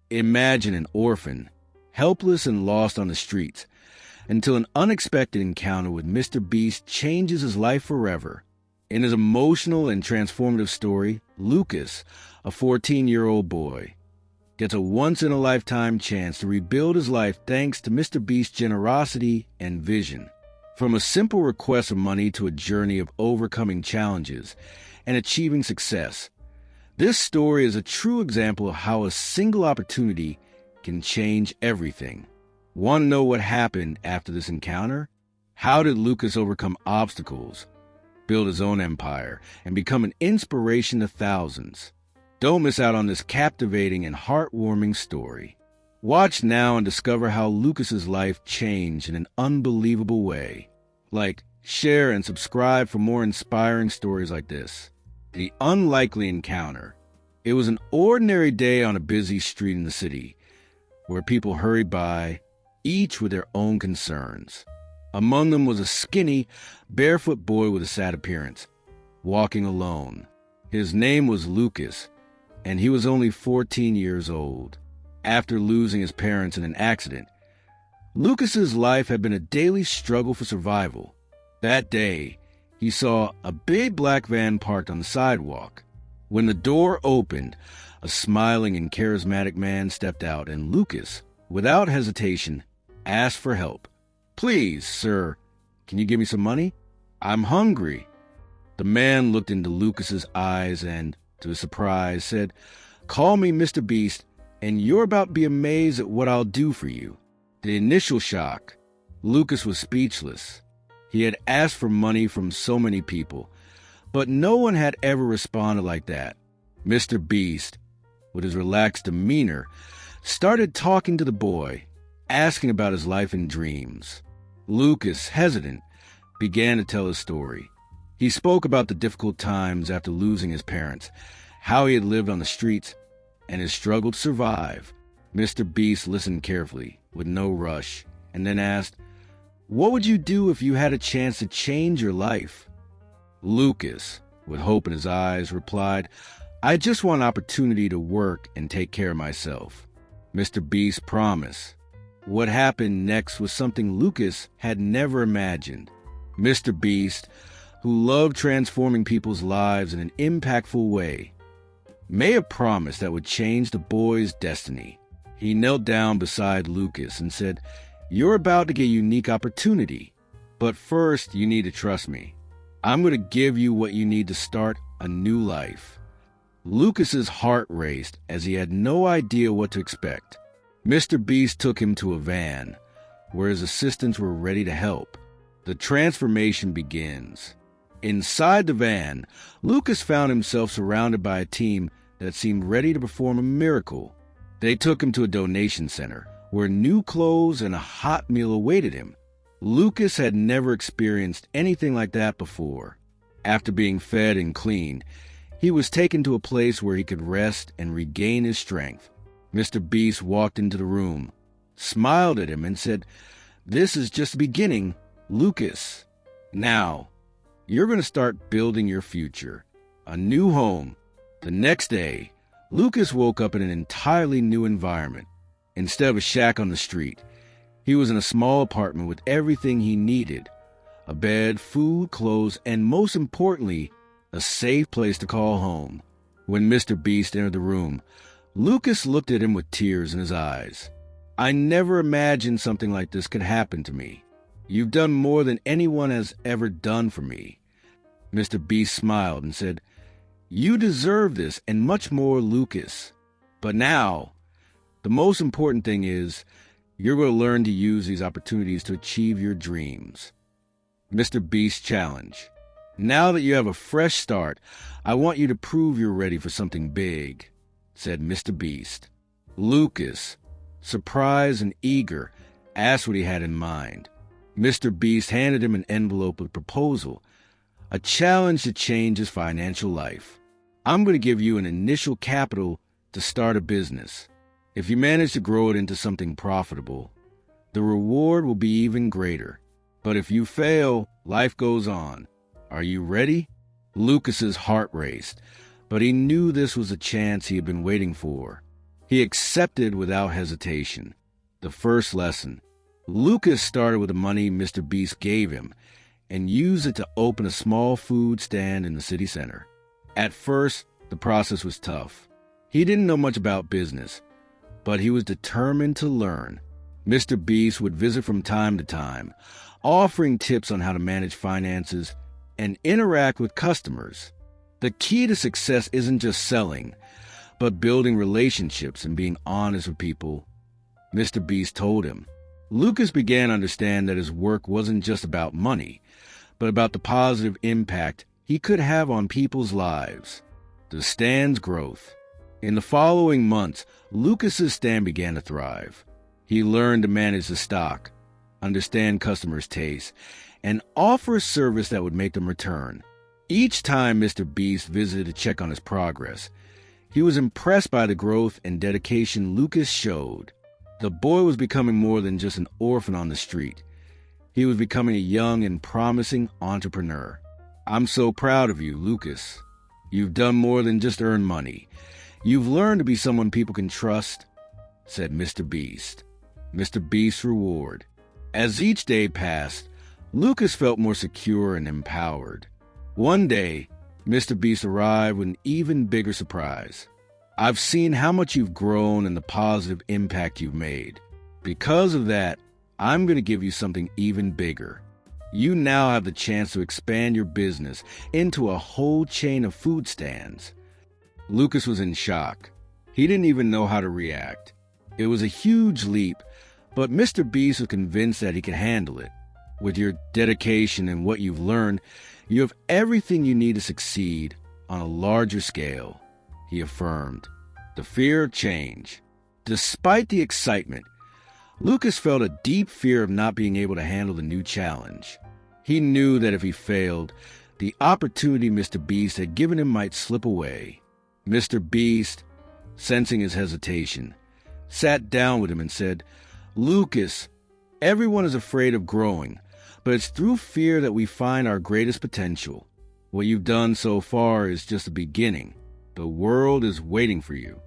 Imagine an orphan, helpless and lost on the streets, until an unexpected encounter with MrBeast changes his life forever. In his emotional and transformative story, Lucas, a 14-year-old boy, gets a once-in-a-lifetime chance to rebuild his life thanks to MrBeast's generosity and vision. From a simple request of money to a journey of overcoming challenges and achieving success, this story is a true example of how a single opportunity can change everything. Want to know what happened after this encounter? How did Lucas overcome obstacles, build his own empire, and become an inspiration to thousands? Don't miss out on this captivating and heartwarming story. Watch now and discover how Lucas's life changed in an unbelievable way. Like, share, and subscribe for more inspiring stories like this. The unlikely encounter. It was an ordinary day on a busy street in the city, where people hurried by, each with their own concerns. Among them was a skinny, barefoot boy with a sad appearance, walking alone. His name was Lucas, and he was only 14 years old. After losing his parents in an accident, Lucas's life had been a daily struggle for survival. That day, he saw a big black van parked on the sidewalk. When the door opened, a smiling and charismatic man stepped out, and Lucas, without hesitation, asked for help. "Please, sir, can you give me some money? I'm hungry." The man looked into Lucas's eyes and, to his surprise, said, "Call me MrBeast, and you're about to be amazed at what I'll do for you." The initial shock, Lucas was speechless. He had asked for money from so many people, but no one had ever responded like that. MrBeast, with his relaxed demeanor, started talking to the boy, asking about his life and dreams. Lucas, hesitant, began to tell his story. He spoke about the difficult times after losing his parents, how he had lived on the streets, and his struggle to survive. MrBeast listened carefully, with no rush, and then asked, "What would you do if you had a chance to change your life?" Lucas, with hope in his eyes, replied, "I just want an opportunity to work and take care of myself." MrBeast promised. What happened next was something Lucas had never imagined. MrBeast, who loved transforming people's lives in an impactful way, made a promise that would change the boy's destiny. He knelt down beside Lucas and said, "You're about to get a unique opportunity, but first you need to trust me. I'm going to give you what you need to start a new life." Lucas's heart raced as he had no idea what to expect. MrBeast took him to a van, where his assistants were ready to help. The transformation begins. Inside the van, Lucas found himself surrounded by a team that seemed ready to perform a miracle. They took him to a donation center, where new clothes and a hot meal awaited him. Lucas had never experienced anything like that before. After being fed and cleaned, he was taken to a place where he could rest and regain his strength. MrBeast walked into the room, smiled at him, and said, "This is just the beginning, Lucas. Now, you're going to start building your future, a new home." The next day, Lucas woke up in an entirely new environment. Instead of a shack on the street, he was in a small apartment with everything he needed: a bed, food, clothes, and most importantly, a safe place to call home. When MrBeast entered the room, Lucas looked at him with tears in his eyes. "I never imagined something like this could happen to me. You've done more than anyone has ever done for me." MrBeast smiled and said, "You deserve this and much more, Lucas. But now, the most important thing is, you're going to learn to use these opportunities to achieve your dreams." MrBeast challenge. "Now that you have a fresh start, I want you to prove you're ready for something big," said MrBeast. Lucas, surprised and eager, asked what he had in mind. MrBeast handed him an envelope with a proposal, a challenge to change his financial life. "I'm going to give you an initial capital to start a business. If you manage to grow it into something profitable, the reward will be even greater. But if you fail, life goes on. Are you ready?" Lucas's heart raced, but he knew this was a chance he had been waiting for. He accepted without hesitation. The first lesson. Lucas started with the money MrBeast gave him and used it to open a small food stand in the city center. At first, the process was tough. He didn't know much about business, but he was determined to learn. MrBeast would visit from time to time, offering tips on how to manage finances and interact with customers. The key to success isn't just selling, but building relationships and being honest with people, MrBeast told him. Lucas began to understand that his work wasn't just about money, but about the positive impact he could have on people's lives. The stand's growth. In the following months, Lucas's stand began to thrive. He learned to manage the stock, understand customers' tastes, and offer a service that would make them return. Each time MrBeast visited to check on his progress, he was impressed by the growth and dedication Lucas showed. The boy was becoming more than just an orphan on the street. He was becoming a young and promising entrepreneur. "I'm so proud of you, Lucas. You've done more than just earn money. You've learned to be someone people can trust," said MrBeast. MrBeast's reward. As each day passed, Lucas felt more secure and empowered. One day, MrBeast arrived with an even bigger surprise. "I've seen how much you've grown and the positive impact you've made. Because of that, I'm going to give you something even bigger. You now have the chance to expand your business into a whole chain of food stands." Lucas was in shock. He didn't even know how to react. It was a huge leap, but MrBeast was convinced that he could handle it. "With your dedication and what you've learned, you have everything you need to succeed on a larger scale," he affirmed. The fear of change. Despite the excitement, Lucas felt a deep fear of not being able to handle the new challenge. He knew that if he failed, the opportunity MrBeast had given him might slip away. MrBeast, sensing his hesitation, sat down with him and said, "Lucas, everyone is afraid of growing, but it's through fear that we find our greatest potential. What you've done so far is just the beginning. The world is waiting for you."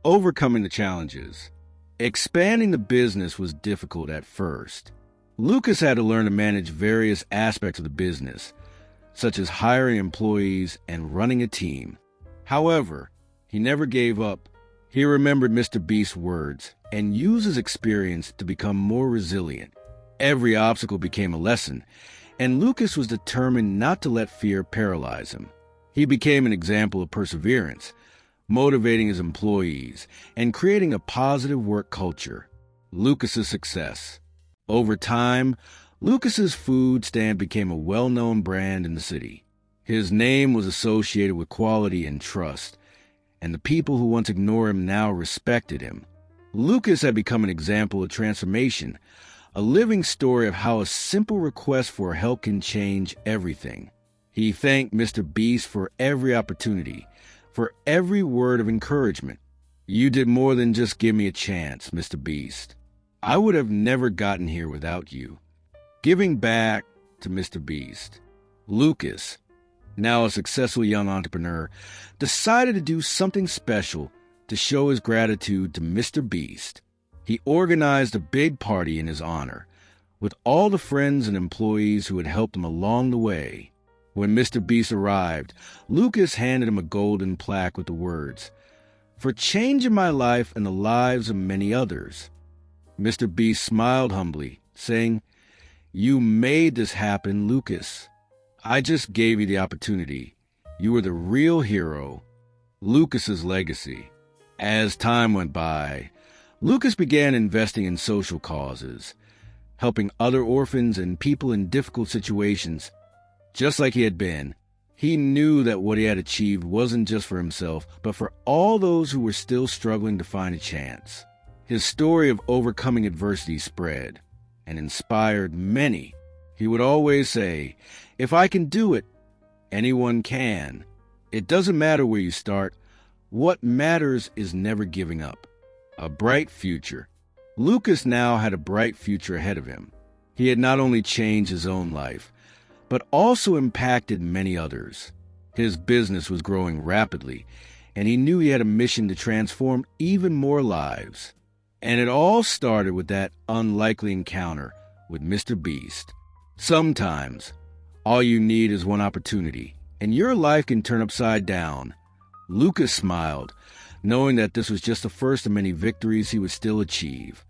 Overcoming the challenges. Expanding the business was difficult at first. Lucas had to learn to manage various aspects of the business, such as hiring employees and running a team. However, he never gave up. He remembered MrBeast's words and used his experience to become more resilient. Every obstacle became a lesson, and Lucas was determined not to let fear paralyze him. He became an example of perseverance, motivating his employees and creating a positive work culture. Lucas's success. Over time, Lucas's food stand became a well-known brand in the city. His name was associated with quality and trust, and the people who once ignored him now respected him. Lucas had become an example of transformation, a living story of how a simple request for help can change everything. He thanked MrBeast for every opportunity, for every word of encouragement. "You did more than just give me a chance, MrBeast. I would have never gotten here without you." Giving back to MrBeast. Lucas, now a successful young entrepreneur, decided to do something special to show his gratitude to MrBeast. He organized a big party in his honor, with all the friends and employees who had helped him along the way. When MrBeast arrived, Lucas handed him a golden plaque with the words, "For changing my life and the lives of many others." MrBeast smiled humbly, saying, "You made this happen, Lucas. I just gave you the opportunity. You were the real hero." Lucas's legacy. As time went by, Lucas began investing in social causes, helping other orphans and people in difficult situations. Just like he had been, he knew that what he had achieved wasn't just for himself, but for all those who were still struggling to find a chance. His story of overcoming adversity spread and inspired many. He would always say, "If I can do it, anyone can." It doesn't matter where you start. What matters is never giving up. A bright future. Lucas now had a bright future ahead of him. He had not only changed his own life, but also impacted many others. His business was growing rapidly, and he knew he had a mission to transform even more lives. And it all started with that unlikely encounter with MrBeast. Sometimes, all you need is one opportunity, and your life can turn upside down. Lucas smiled, knowing that this was just the first of many victories he would still achieve.